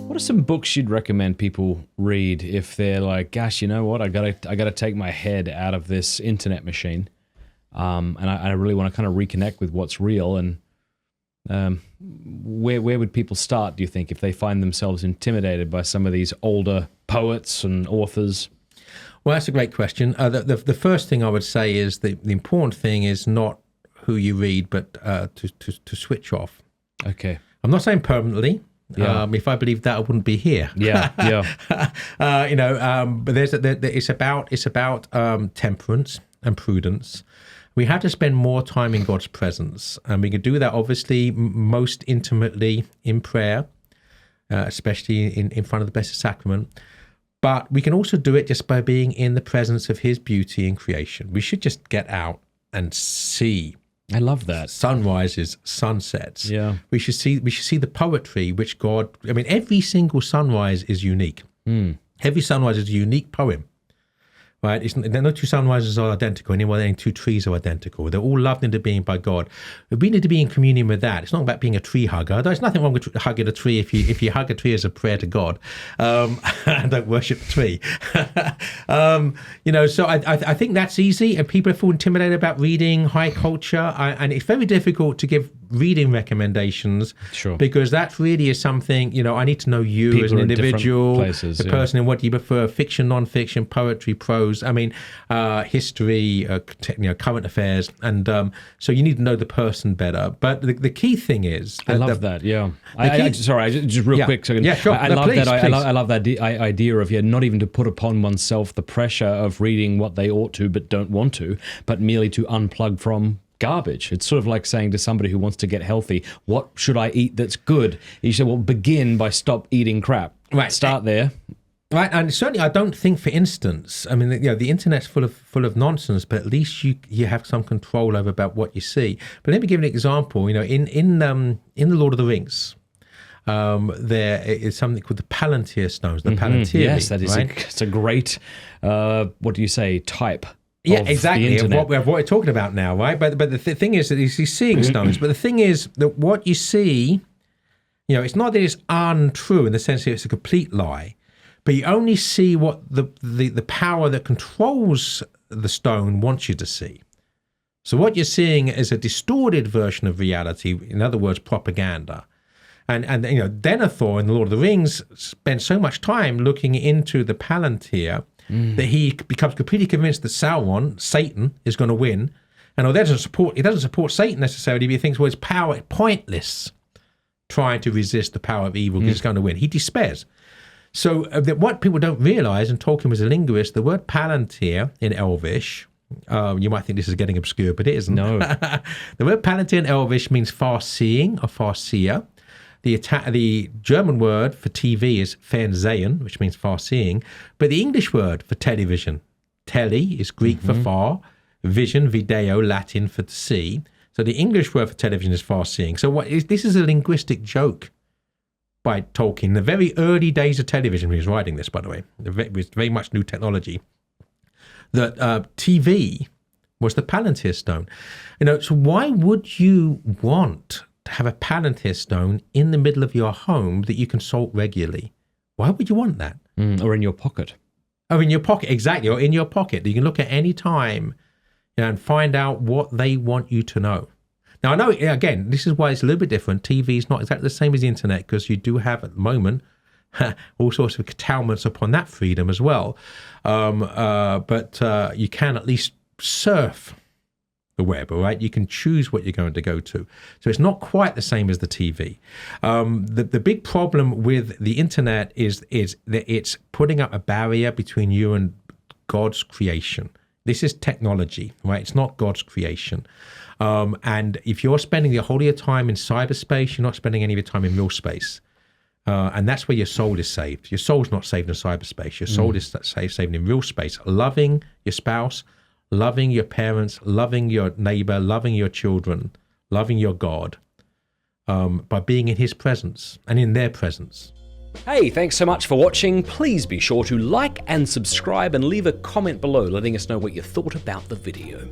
What are some books you'd recommend people read if they're like, gosh, you know what, I gotta take my head out of this internet machine, and I really want to kind of reconnect with what's real, and where would people start, do you think, if they find themselves intimidated by some of these older poets and authors? Well, that's a great question. The first thing I would say is the important thing is not who you read, but to switch off. Okay. I'm not saying permanently. Yeah. If I believed that, I wouldn't be here. Yeah, But it's about temperance and prudence. We have to spend more time in God's presence, and we can do that obviously most intimately in prayer, especially in front of the Blessed Sacrament. But we can also do it just by being in the presence of His beauty in creation. We should just get out and see. I love that. Sunrises, sunsets. Yeah. We should see the poetry which God. I mean, every single sunrise is unique. Every sunrise is a unique poem. Right? No two sunrises are identical anymore. Any two trees are identical. They're all loved into being by God. We need to be in communion with that. It's not about being a tree hugger. There's nothing wrong with hugging a tree if you hug a tree as a prayer to God, and don't worship the tree. So I think that's easy, and people feel intimidated about reading high culture, and it's very difficult to give reading recommendations. Sure. Because that really is something, I need to know you people as an individual, places, the person, and what do you prefer, fiction, non-fiction, poetry, prose, history, current affairs, and so you need to know the person better. But the key thing is, I love that. Yeah. Just real quick. So yeah, sure. I love that. I love that idea of not even to put upon oneself the pressure of reading what they ought to but don't want to, but merely to unplug from garbage. It's sort of like saying to somebody who wants to get healthy, what should I eat that's good? You say, well, begin by stop eating crap. Right. Start there. Right, and certainly I don't think, for instance, the internet's full of nonsense, but at least you have some control over about what you see. But let me give you an example. In the Lord of the Rings, there is something called the palantir stones. The palantir. Yes, that is right? it's a great. What do you say? Type. Yeah, exactly. Of what we're talking about now, right? But the thing is that he's seeing stones. But the thing is that what you see, it's not that it's untrue in the sense that it's a complete lie, but you only see what the power that controls the stone wants you to see. So what you're seeing is a distorted version of reality. In other words, propaganda. And Denethor in the Lord of the Rings spends so much time looking into the palantir that he becomes completely convinced that Sauron, Satan, is going to win. And although he doesn't support Satan necessarily, but he thinks, well, his power is pointless trying to resist the power of evil because it's going to win. He despairs. So what people don't realize, and Tolkien was a linguist, the word palantir in Elvish, you might think this is getting obscure, but it isn't. No. The word palantir in Elvish means far-seeing or far-seer. The German word for TV is Fernsehen, which means far-seeing, but the English word for television, tele, is Greek for far, vision, video, Latin for to see. So the English word for television is far-seeing. So this is a linguistic joke by Tolkien. In the very early days of television, he was writing this, by the way, it was very much new technology, that TV was the palantir stone. So why would you want to have a palantir stone in the middle of your home that you consult regularly? Why would you want that? Or in your pocket. Oh, in your pocket, exactly, or in your pocket. You can look at any time and find out what they want you to know. Now, I know, again, this is why it's a little bit different. TV is not exactly the same as the internet, because you do have, at the moment, all sorts of curtailments upon that freedom as well. But you can at least surf the web, all right? You can choose what you're going to go to. So it's not quite the same as the TV. The big problem with the internet is that it's putting up a barrier between you and God's creation. This is technology, right? It's not God's creation. And if you're spending the whole of your time in cyberspace, you're not spending any of your time in real space. And that's where your soul is saved. Your soul's not saved in cyberspace. Your soul is saved in real space. Loving your spouse, loving your parents, loving your neighbor, loving your children, loving your God, by being in His presence and in their presence. Hey, thanks so much for watching. Please be sure to like and subscribe and leave a comment below letting us know what you thought about the video.